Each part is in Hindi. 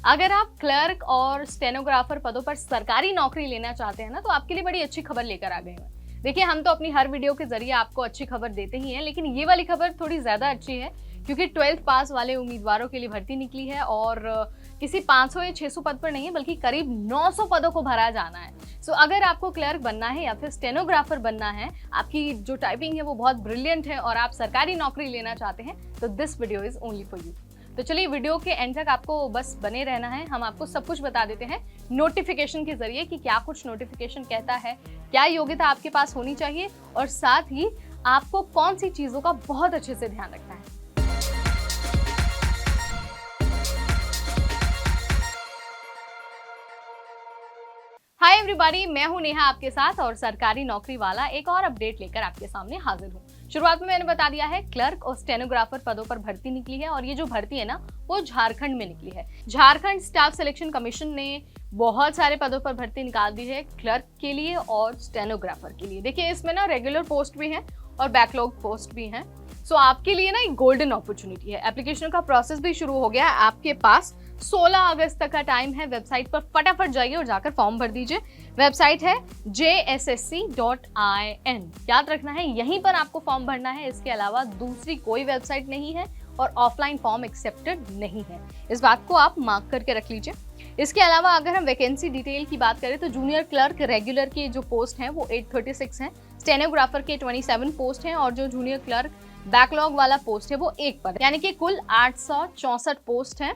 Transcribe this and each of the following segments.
अगर आप क्लर्क और स्टेनोग्राफर पदों पर सरकारी नौकरी लेना चाहते हैं ना, तो आपके लिए बड़ी अच्छी खबर लेकर आ गए हैं। देखिए, हम तो अपनी हर वीडियो के जरिए आपको अच्छी खबर देते ही हैं, लेकिन ये वाली खबर थोड़ी ज्यादा अच्छी है क्योंकि 12th पास वाले उम्मीदवारों के लिए भर्ती निकली है और किसी 500 या 600 पद पर नहीं है, बल्कि करीब 900 पदों को भरा जाना है। सो अगर आपको क्लर्क बनना है या फिर स्टेनोग्राफर बनना है, आपकी जो टाइपिंग है वो बहुत ब्रिलियंट है और आप सरकारी नौकरी लेना चाहते हैं, तो this video is only for you. तो चलिए, वीडियो के एंड तक आपको बस बने रहना है। हम आपको सब कुछ बता देते हैं नोटिफिकेशन के जरिए कि क्या कुछ नोटिफिकेशन कहता है, क्या योग्यता आपके पास होनी चाहिए और साथ ही आपको कौन सी चीजों का बहुत अच्छे से ध्यान रखना है। हाय एवरीबॉडी, मैं हूं नेहा आपके साथ और सरकारी नौकरी वाला एक और अपडेट लेकर आपके सामने हाजिर हूं। शुरुआत में मैंने बता दिया है, क्लर्क और स्टेनोग्राफर पदों पर भर्ती निकली है और ये जो भर्ती है ना, वो झारखंड में निकली है। झारखंड स्टाफ सिलेक्शन कमीशन ने बहुत सारे पदों पर भर्ती निकाल दी है, क्लर्क के लिए और स्टेनोग्राफर के लिए। देखिए, इसमें ना रेगुलर पोस्ट भी है और बैकलॉग पोस्ट भी है। सो आपके लिए ना एक गोल्डन अपॉर्चुनिटी है। एप्लीकेशन का प्रोसेस भी शुरू हो गया है। आपके पास 16 अगस्त तक का टाइम है। वेबसाइट पर फटाफट जाइए और जाकर फॉर्म भर दीजिए। वेबसाइट है jssc.in। याद रखना है, यहीं पर आपको फॉर्म भरना है। इसके अलावा दूसरी कोई वेबसाइट नहीं है और ऑफलाइन फॉर्म एक्सेप्टेड नहीं है। इस बात को आप मार्क करके रख लीजिए। इसके अलावा अगर हम वैकेंसी डिटेल की बात करें तो जूनियर क्लर्क रेगुलर की जो पोस्ट हैं वो 836 हैं, स्टेनोग्राफर के 27 पोस्ट हैं और जो जूनियर क्लर्क बैकलॉग वाला पोस्ट है वो 1 पद, यानी कि कुल 864 पोस्ट हैं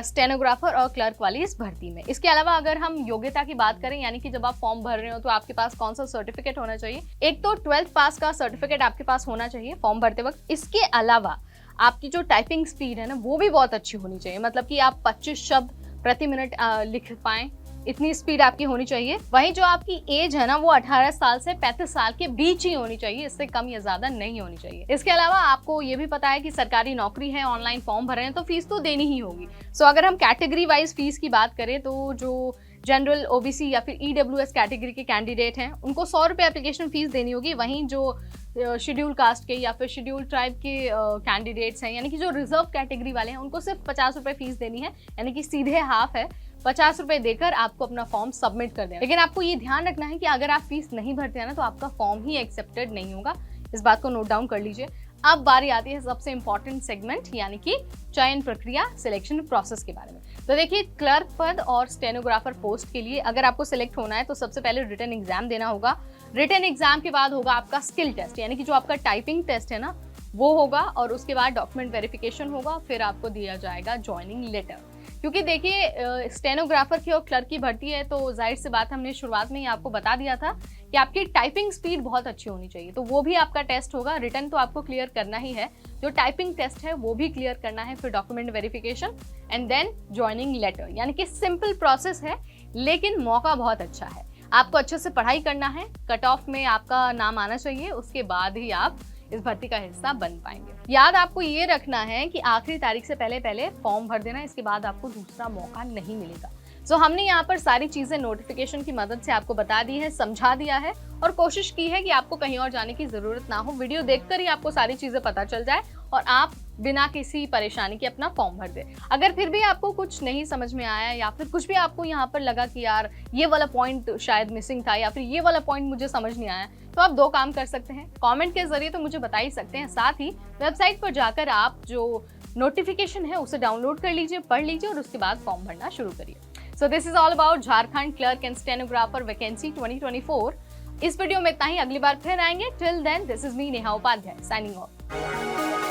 स्टेनोग्राफर और क्लर्क वाली इस भर्ती में। इसके अलावा अगर हम योग्यता की बात करें, यानी कि जब आप फॉर्म भर रहे हो तो आपके पास कौन सा सर्टिफिकेट होना चाहिए, एक तो 12th पास का सर्टिफिकेट आपके पास होना चाहिए फॉर्म भरते वक्त। इसके अलावा आपकी जो टाइपिंग स्पीड है ना, वो भी बहुत अच्छी होनी चाहिए। मतलब कि आप 25 शब्द प्रति मिनट लिख पाएं, इतनी स्पीड आपकी होनी चाहिए। वहीं जो आपकी एज है ना, वो 18 साल से 35 साल के बीच ही होनी चाहिए, इससे कम या ज्यादा नहीं होनी चाहिए। इसके अलावा आपको ये भी पता है कि सरकारी नौकरी है, ऑनलाइन फॉर्म भर रहे हैं तो फीस तो देनी ही होगी। सो अगर हम कैटेगरी वाइज फीस की बात करें तो जो जनरल, ओबीसी या फिर ईडब्ल्यूएस कैटेगरी के कैंडिडेट हैं उनको 100 रुपये एप्लीकेशन फीस देनी होगी। वहीं जो शेड्यूल कास्ट के या फिर शेड्यूल ट्राइब के कैंडिडेट्स हैं, यानी कि जो रिजर्व कैटेगरी वाले हैं, उनको सिर्फ 50 रुपये फीस देनी है, यानी कि सीधे हाफ है। 50 रुपये देकर आपको अपना फॉर्म सबमिट कर देना। लेकिन आपको ये ध्यान रखना है कि अगर आप फीस नहीं भरते हैं ना, तो आपका फॉर्म ही एक्सेप्टेड नहीं होगा। इस बात को नोट डाउन कर लीजिए। अब बारी आती है सबसे इंपॉर्टेंट सेगमेंट, यानी कि चयन प्रक्रिया, सिलेक्शन प्रोसेस के बारे में। तो देखिए, क्लर्क पद और स्टेनोग्राफर पोस्ट के लिए अगर आपको सिलेक्ट होना है तो सबसे पहले रिटन एग्जाम देना होगा। रिटन एग्जाम के बाद होगा आपका स्किल टेस्ट, यानी कि जो आपका टाइपिंग टेस्ट है ना, वो होगा और उसके बाद डॉक्यूमेंट वेरिफिकेशन होगा। फिर आपको दिया जाएगा ज्वाइनिंग लेटर। क्योंकि देखिए, स्टेनोग्राफर की और क्लर्क की भर्ती है तो जाहिर सी बात, हमने शुरुआत में ही आपको बता दिया था कि आपकी टाइपिंग स्पीड बहुत अच्छी होनी चाहिए, तो वो भी आपका टेस्ट होगा। रिटन तो आपको क्लियर करना ही है, जो टाइपिंग टेस्ट है वो भी क्लियर करना है, फिर document verification and then joining letter. यानी कि सिंपल प्रोसेस है, लेकिन मौका बहुत अच्छा है। आपको अच्छे से पढ़ाई करना है, कट ऑफ में आपका नाम आना चाहिए, उसके बाद ही आप इस भर्ती का हिस्सा बन पाएंगे। याद आपको ये रखना है कि आखिरी तारीख से पहले फॉर्म भर देना, इसके बाद आपको दूसरा मौका नहीं मिलेगा। सो हमने यहाँ पर सारी चीजें नोटिफिकेशन की मदद से आपको बता दी है, समझा दिया है और कोशिश की है कि आपको कहीं और जाने की जरूरत ना हो। वीडियो देखकर ही आपको सारी चीजें पता चल जाए और आप बिना किसी परेशानी के अपना फॉर्म भर दे। अगर फिर भी आपको कुछ नहीं समझ में आया या फिर कुछ भी आपको यहाँ पर लगा कि यार ये वाला पॉइंट शायद मिसिंग था या फिर ये वाला पॉइंट मुझे समझ नहीं आया, तो आप 2 काम कर सकते हैं। कमेंट के जरिए तो मुझे बता ही सकते हैं, साथ ही वेबसाइट पर जाकर आप जो नोटिफिकेशन है उसे डाउनलोड कर लीजिए, पढ़ लीजिए और उसके बाद फॉर्म भरना शुरू करिए। So this is all about Jharkhand clerk and stenographer vacancy 2024। इस वीडियो में इतना ही, अगली बार फिर आएंगे। Till then, this is me Neha Upadhyay signing of.